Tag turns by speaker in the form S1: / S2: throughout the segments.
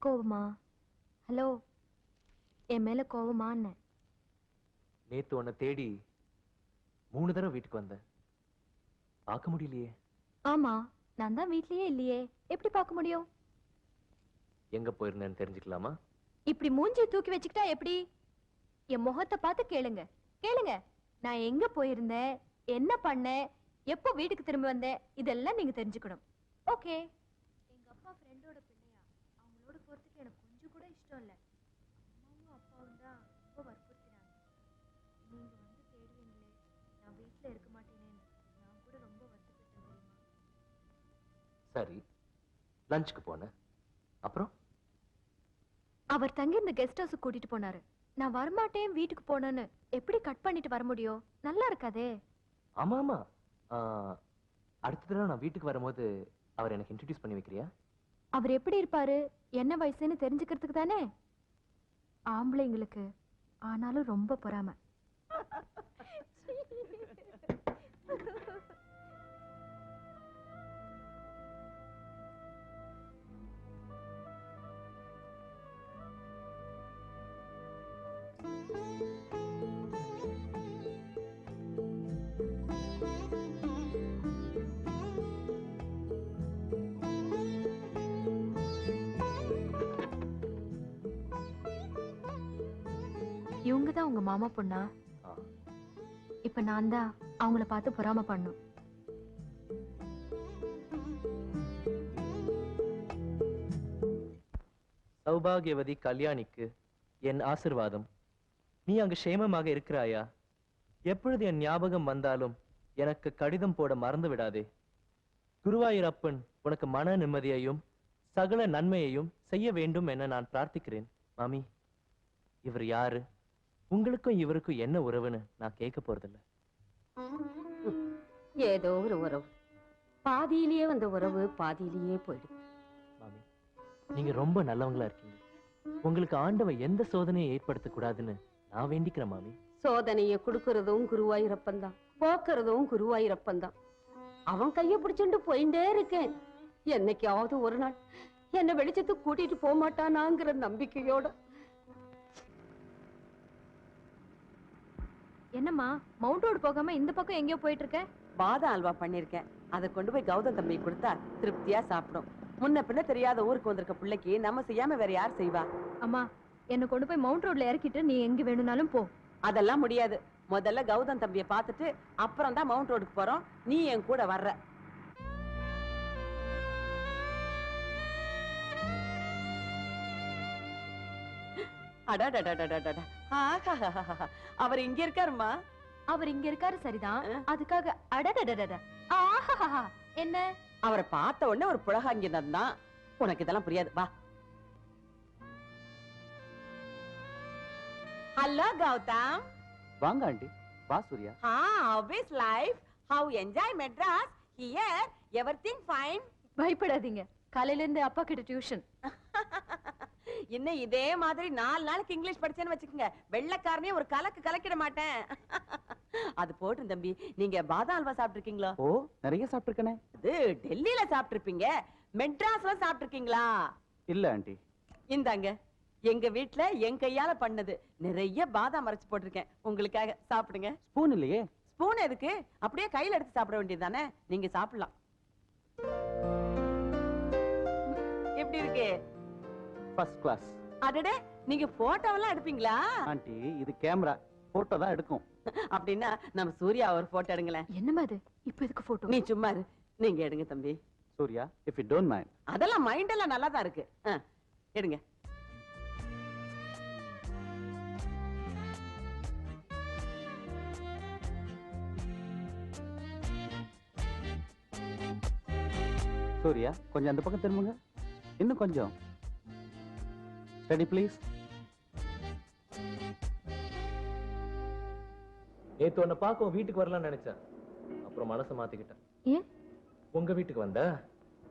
S1: கோவமா? ஹலோ, என் மேல கோவமான்னு?
S2: நேத்து உன்னை தேடி 3 தடவை வீட்டுக்கு வந்தேன். பார்க்க முடியலையே.
S1: ஆமா, நான் தான் வீட்லயே இல்லையே, எப்படி பார்க்க முடியும்?
S2: எங்க போயிருந்தேன்னு தெரிஞ்சுக்கலாமா?
S1: இப்படி மூஞ்சி தூக்கி வச்சுக்கிட்டா எப்படி? என் முகத்தை பார்த்து கேளுங்க. கேளுங்க, நான் எங்க போயிருந்தேன், என்ன பண்ணேன், எப்போ வீட்டுக்கு திரும்ப வந்தேன், இதெல்லாம் நீங்க தெரிஞ்சுக்கணும். ஓகே? எங்க அப்பா ஃப்ரெண்டோட பிள்ளையா, அவங்களோட போறதுக்கு எனக்கு கொஞ்சம் கூட இஷ்டம் இல்லை. அம்மாவும் அப்பாவும் தான் ரொம்ப வற்புறுத்தினாங்க. நீங்க வந்து தேடுவீங்களே, நான் வீட்டுல இருக்க மாட்டேனேன்னு நான் கூட ரொம்ப வருத்தப்பட்டேன் தெரியுமா?
S2: சரி, லஞ்சுக்கு போனேன். அப்புறம்
S1: அவர் தங்கி இந்த கெஸ்ட் ஹவுஸ் கூட்டிட்டு போனாரு. நான் வரமாட்டேன் வீட்டுக்கு போனேன்னு எப்படி கட் பண்ணிட்டு வர முடியும்? நல்லா இருக்காதே.
S2: ஆமா ஆமா, அடுத்த தடவை நான் வீட்டுக்கு வரும்போது அவர் எனக்கு இன்ட்ரடியூஸ் பண்ணி வைக்கிறியா?
S1: அவர் எப்படி இருப்பாரு, என்ன வயசுன்னு தெரிஞ்சுக்கிறதுக்கு தானே. ஆம்பளைங்களுக்கு ஆனாலும் ரொம்ப பொறாமை. இவங்க தான் உங்க மாமா பொண்ணா? இப்ப நான் தான் அவங்கள பார்த்து பொறாம பண்ணும்.
S2: சௌபாகியவதி கல்யாணிக்கு என் ஆசிர்வாதம். நீ அங்கு சேமமாக இருக்கிறாயா? எப்பொழுது என் ஞாபகம் வந்தாலும் எனக்கு கடிதம் போட மறந்து விடாதே. குருவாயூரப்பன் உனக்கு மன நிம்மதியையும் சகல நன்மையையும் செய்ய வேண்டும் என நான் பிரார்த்திக்கிறேன். மாமி, இவர் யாரு, உங்களுக்கும் இவருக்கும் என்ன உறவுன்னு நான் கேட்க போறதில்ல.
S3: ஏதோ ஒரு உறவு, பாதியிலேயே வந்த உறவு பாதியிலேயே போயிடும்.
S2: மாமி, நீங்க ரொம்ப நல்லவங்களா இருக்கீங்க. உங்களுக்கு ஆண்டவன் எந்த சோதனையை ஏற்படுத்த கூடாதுன்னு நான் வேண்டிக்கிறேன் மாமி.
S3: சோதனையை கொடுக்கறதும் குருவாயூரப்பன் தான், போக்குறதும் குருவாயூரப்பன் தான். அவன் கைய பிடிச்சுட்டு போயிட்டே இருக்கேன். என்னைக்காவது ஒரு நாள் என்ன வெளிச்சத்துக்கு கூட்டிட்டு போக மாட்டானாங்கிற நம்பிக்கையோட.
S1: என்னம்மா, மவுண்ட் ரோடு போகாம இந்த பக்கம் எங்கேயோ போயிட்டு இருக்க?
S4: பாதாம் அல்வா பண்ணிருக்கேன். அதை கொண்டு போய் கௌதம் தம்பி கொடுத்தா திருப்தியா சாப்பிடும். முன்ன பின்ன தெரியாத ஊருக்கு வந்திருக்க பிள்ளைக்கு நம்ம செய்யாம வேற யார் செய்வா?
S1: அம்மா, என்ன கொண்டு போய் மவுண்ட் ரோட்ல இறக்கிட்டு நீ எங்க வேணும்னாலும் போ.
S4: அதெல்லாம் முடியாது. முதல்ல கௌதம் தம்பியை பார்த்துட்டு அப்புறம் தான் மவுண்ட் ரோடுக்கு போறோம். நீ என் கூட வர்ற. அவர் இங்க இருக்காருமா.
S1: அவர் இங்க இருக்காரு சரிதான், அதுக்காக அடடடடட ஆஹா என்ன?
S4: அவரை பார்த்த உடனே ஒரு புலகாங்கியம் தான். உனக்கு இதெல்லாம் புரியாது, வா. ஹலோ கௌதம்.
S5: வாங்க ஆண்டி. வா Surya.
S4: How's life? How enjoy Madras? Here everything fine.
S1: பயப்படாதீங்க, காலையில இருந்து அப்பா கிட்ட டியூஷன்.
S4: இன்னும் இதே மாதிரி 4 நாளுக்கு இங்கிலீஷ் படிச்சேன்னு வச்சுக்கோங்க, வெள்ளைக்காரனே ஒரு கலக்கு கலக்கிட மாட்டேன். அது போட்டும் தம்பி, நீங்க பாதாம் அல்வா சாப்பிட்டுருக்கீங்களா?
S5: ஓ, நிறைய சாப்பிட்டுருக்கனே.
S4: அது டெல்லியில சாப்பிட்டுருப்பீங்க, மெட்ராஸ்ல சாப்பிட்டுருக்கீங்களா? இல்ல
S5: ஆண்டி.
S4: இந்தாங்க, எங்க வீட்டுல என் கையால பண்ணது. நிறைய பாதாம் அரைச்சு போட்டிருக்கேன் உங்களுக்காக, சாப்பிடுங்க.
S5: ஸ்பூன் இல்லையே?
S4: ஸ்பூன் எதுக்கு? அப்படியே கையில எடுத்து சாப்பிட வேண்டியதுதானே. நீங்க சாப்பிடலாம். எப்படி இருக்கு?
S5: First class.
S4: அடடே, நீங்க போட்டோவெல்லாம் எடுப்பீங்களா?
S5: ஆண்டி, இது கேமரா, போட்டோ தான் எடுக்கும்.
S4: அப்படின்னா நம்ம சூர்யா ஒரு போட்டோ எடுங்களேன்.
S1: என்னமா அது, இப்ப எதுக்கு போட்டோ?
S4: நீ சும்மா இரு, நீங்க எடுங்க தம்பி.
S5: Surya, if you don't mind.
S4: அதெல்லாம் மைண்ட் எல்லாம் நல்லா தான் இருக்கு. எடுங்க.
S5: சூர்யா, கொஞ்சம் அந்த பக்கம் திரும்புங்க. இன்னும் கொஞ்சம். Study please.
S2: நேத்து உன்னை பார்க்க வீட்டுக்கு வரலாம்னு நினைச்சேன். அப்புறம் மனசை மாத்திக்கிட்டேன்.
S1: ஏன்?
S2: உங்க வீட்டுக்கு வந்த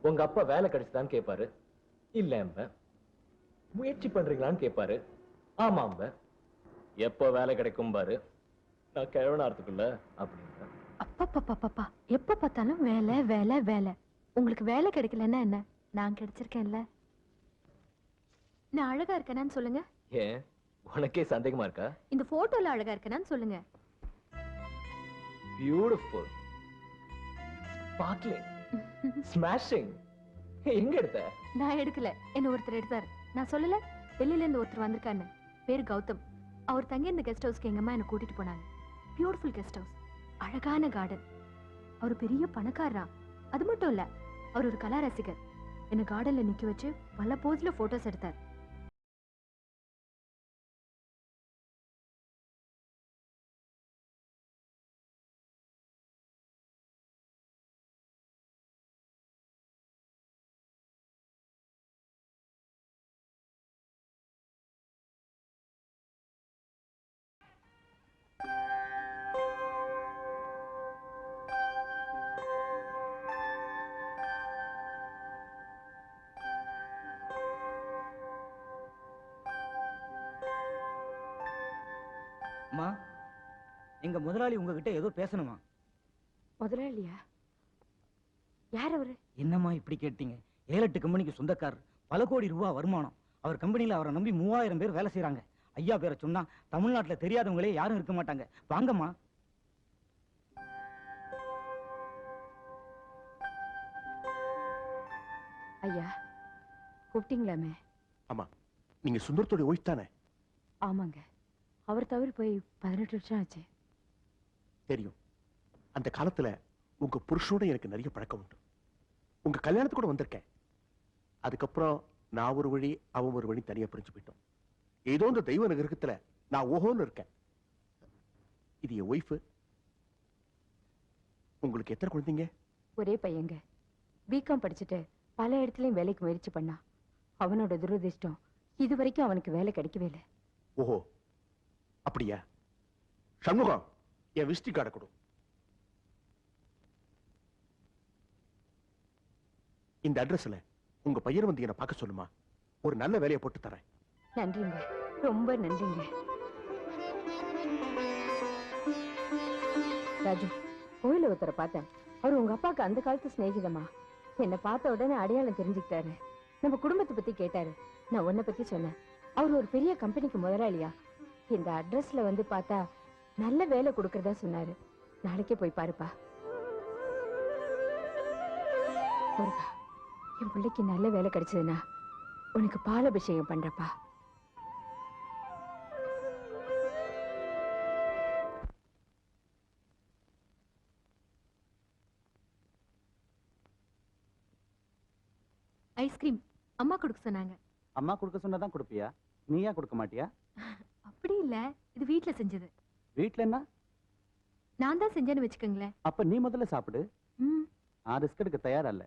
S2: உங்க அப்பா வேலை கிடைச்சுதான்னு கேட்பாரு. இல்ல, முயற்சி பண்றீங்களான்னு கேட்பாரு. ஆமாம்ப. எப்போ வேலை கிடைக்கும் பாரு, நான் கிழவனார்த்துக்குள்ள அப்படின்னு.
S1: அப்பா, எப்ப பார்த்தாலும் வேலை வேலை வேலை. உங்களுக்கு வேலை கிடைக்கலன்னா என்ன, நான் கிடைச்சிருக்கேன்ல. நான் அழகா இருக்கேனான்னு சொல்லுங்க.
S2: ஏன் உனக்கே சந்தேகமா இருக்கா?
S1: இந்த போட்டோல அழகா இருக்கேனான்னு சொல்லுங்க.
S2: Beautiful, sparkling, smashing. எங்க எடுத்த?
S1: நான் எடுக்கல, என்ன ஒருத்தர் எடுத்தாரு. நான் சொல்லல வெளியில இருந்து ஒருத்தர் வந்திருக்கான்னு. பேரு கௌதம். அவர் தங்கி இந்த கெஸ்ட் ஹவுஸ்க்கு எங்க அம்மா என்ன கூட்டிட்டு போனாங்க. பியூட்டிஃபுல் கெஸ்ட் ஹவுஸ், அழகான கார்டன். அவர் பெரிய பணக்காரரா. அது மட்டும் இல்ல, அவர் ஒரு கலா ரசிகர். என்ன கார்டன்ல நிக்க வச்சு பல போஸ்ல போட்டோஸ் எடுத்தார்.
S6: அம்மா, எங்க முதலாளி உங்ககிட்ட ஏதோ பேசணுமா?
S3: முதலாளியா? யார் அவரு?
S6: என்னம்மா இப்படி கேட்டீங்க? 7-8 கம்பெனிக்கு சொந்தக்காரர், பல கோடி ரூபாய் வருமானம். அவர் கம்பெனில அவரை நம்பி 3000 பேர் வேலை செய்யறாங்க. ஐயா பேரை சொன்னா தமிழ்நாட்டுல தெரியாதவங்களே யாரும் இருக்க மாட்டாங்க. வாங்கம்மா.
S3: ஐயா கூப்பிட்டீங்களாமே?
S7: ஆமா, நீங்க சுந்தரத்தோட ஒய்ஃப் தானே?
S3: ஆமாங்க, அவர் தவறி போய் 18 வருஷம் ஆச்சு.
S7: தெரியும். அந்த காலத்துல உங்க புருஷனோட எனக்கு நிறைய பழக்கம் உண்டு. உங்க கல்யாணத்துக்கு கூட வந்திருக்கேன். அதுக்கப்புறம் நான் ஒரு வழி, அவன் ஒரு வழி தனியா பிரிஞ்சு போயிட்டோம். ஏதோ இந்த தெய்வ நகரத்துல நான் ஓஹோன்னு இருக்கேன். இது என் ஒய்ஃப். உங்களுக்கு எத்தனை குழந்தைங்க?
S3: ஒரே பையங்க. பிகாம் படிச்சுட்டு பல இடத்துலயும் வேலைக்கு முயற்சி பண்ணா. அவனோட துரதிர்ஷ்டம், இது வரைக்கும் அவனுக்கு வேலை கிடைக்கவே இல்லை.
S7: ஓஹோ, அப்படியா? சண்முகம், என் விசிட்டிங் கார்டை கொடு. இந்த அட்ரஸ்ல உங்க பையன் வந்து என்ன பார்க்க சொல்லுமா? ஒரு நல்ல வேலையை போட்டு தரேன்.
S3: நன்றிங்க, ரொம்ப நன்றிங்க. ராஜு, கோயில ஒருத்தரை பார்த்தேன். அவர் உங்க அப்பாவுக்கு அந்த காலத்து சிநேகிதமா. என்னை பார்த்த உடனே அடையாளம் தெரிஞ்சுக்கிட்டாரு. நம்ம குடும்பத்தை பத்தி கேட்டாரு. நான் உன்னை பத்தி சொன்னேன். அவர் ஒரு பெரிய கம்பெனிக்கு முதலாளியா. இந்த அட்ரஸ்ல வந்து பார்த்தா நல்ல வேலை கொடுக்கறதா சொன்னாரு. நாளைக்கே போய் பாருப்பா. முருகா, என் பிள்ளைக்கு நல்ல வேலை கிடைச்சதுன்னா உனக்கு பாலாபிஷேகம் பண்றப்பா.
S1: ஐஸ்கிரீம் அம்மா கொடுக்க சொன்னாங்க.
S5: அம்மா கொடுக்க சொன்னதான் கொடுப்பியா? நீயா கொடுக்க மாட்டியா?
S1: அப்படி இல்ல, இது வீட்ல செஞ்சது.
S5: வீட்ல என்ன?
S1: நான் தான் செஞ்சேன்னு வச்சுக்கோங்களேன்.
S5: அப்ப நீ முதல்ல சாப்பிடு.
S1: ம்.
S5: நான் ரிஸ்க் எடுக்க தயாரா இல்ல.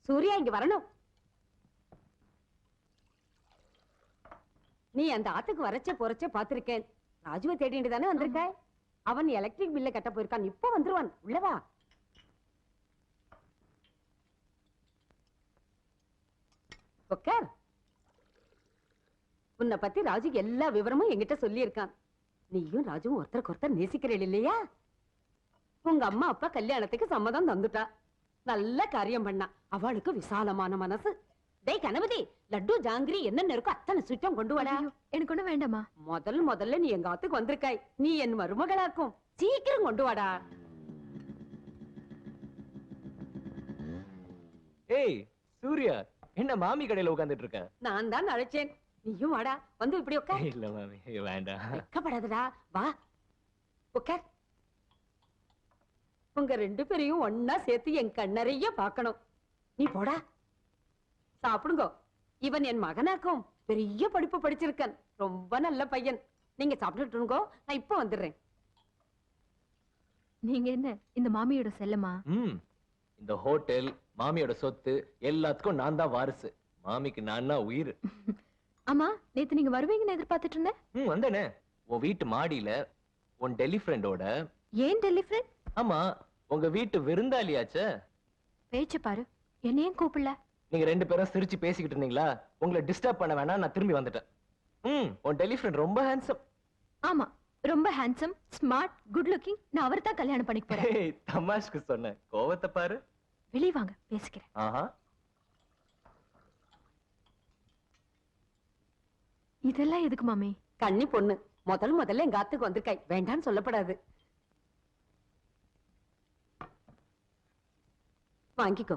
S3: சூர்யா, இங்க வரணும். நீ அந்த ஆத்துக்கு வரச்ச போறச்ச பாத்திருக்கேன். ராஜுவை தேடிட்டு தானே வந்திருக்க. அவன் எலக்ட்ரிக் பில்ல கட்ட போயிருக்கான். இப்ப வந்துருவான். உள்ளவா. உட்கார். உன்னை பத்தி ராஜுக்கு எல்லா விவரமும் என்கிட்ட சொல்லி இருக்கான். நீயும் ராஜுவும் ஒருத்தருக்கு ஒருத்தர் நேசிக்கிறீள் இல்லையா? உங்க அம்மா அப்பா கல்யாணத்துக்கு சம்மதம் தந்துட்டா. நல்ல காரியம் பண்ணா. அவளுக்கு விசாலமான மனசு. டேய் கணபதி, லட்டு ஜாங்கிரி என்னென்ன இருக்கோ அத்தனை சுத்தம் கொண்டு வாடா.
S1: எனக்கு ஒண்ணு வேண்டாமா?
S3: முதல்ல நீ எங்க ஆத்துக்கு வந்திருக்காய். நீ என் மருமகளாக்கும். சீக்கிரம் கொண்டு வாடா.
S2: ஏய் சூர்யா, என்ன மாமி கடையில உட்கார்ந்துட்டு இருக்க?
S3: நான் தான் அழைச்சேன். நீயும் வாடா. வந்து இப்படி உட்கார்.
S2: இல்ல மாமி, வேண்டாம்.
S3: வெக்கப்படாதடா, வா உட்கார். உங்க 2 பேரையும் ஒன்னா சேர்த்து என் கண்ணறைய பார்க்கணும். நீ போடா. சாப்பிடுங்க. இவன் என் மகனாக்கும். பெரிய படிப்பு படிச்சிருக்கான். ரொம்ப நல்ல பையன். நீங்க சாப்பிட்டுட்டு இருங்கோ, நான் இப்ப வந்துடுறேன்.
S1: நீங்க என்ன இந்த மாமியோட செல்லமா?
S2: ம், இந்த ஹோட்டல் மாமியோட சொத்து எல்லாத்துக்கும் நான் தான் வாரிசு. மாமிக்கு நான் தான் உயிர்.
S1: ஆமா, நேத்து நீங்க வருவீங்கன்னு எதிர்பார்த்துட்டு இருந்தேன்.
S2: வந்தேனே. உன் வீட்டு மாடியில உன் டெல்லி ஃப்ரெண்டோட.
S1: ஏன் டெல்லி ஃப்ரெண்ட்?
S2: ஆமா, உங்க வீட்டு விருந்தாளியாச்சே.
S1: பேச்சு பாரு, என்னையும் கூப்பிடல.
S2: நீங்க 2 பேரும் சிரிச்சு பேசிக்கிட்டு இருந்தீங்களா, உங்களை டிஸ்டர்ப் பண்ண வேணாம், நான் திரும்பி வந்துட்டேன். உன் டெல்லி ஃப்ரெண்ட் ரொம்ப ஹேண்ட்ஸம்.
S1: ஆமா, ரொம்ப ஹேண்ட்ஸம், ஸ்மார்ட், குட் லுக்கிங். நான் அவரை தான் கல்யாணம் பண்ணிக்க போறேன்.
S2: தமாஷ்க்கு சொன்னேன், கோவத்தை பாரு.
S1: வெளிய வாங்க, பேசிக்கிறேன்.
S2: ஆஹா,
S1: இதெல்லாம் எதுக்கு மாமி?
S3: கன்னி பொண்ணு முதல்ல எங்க ஆத்துக்கு வந்திருக்காய், வேண்டான்னு சொல்லப்படாது. வாங்கிக்கோ.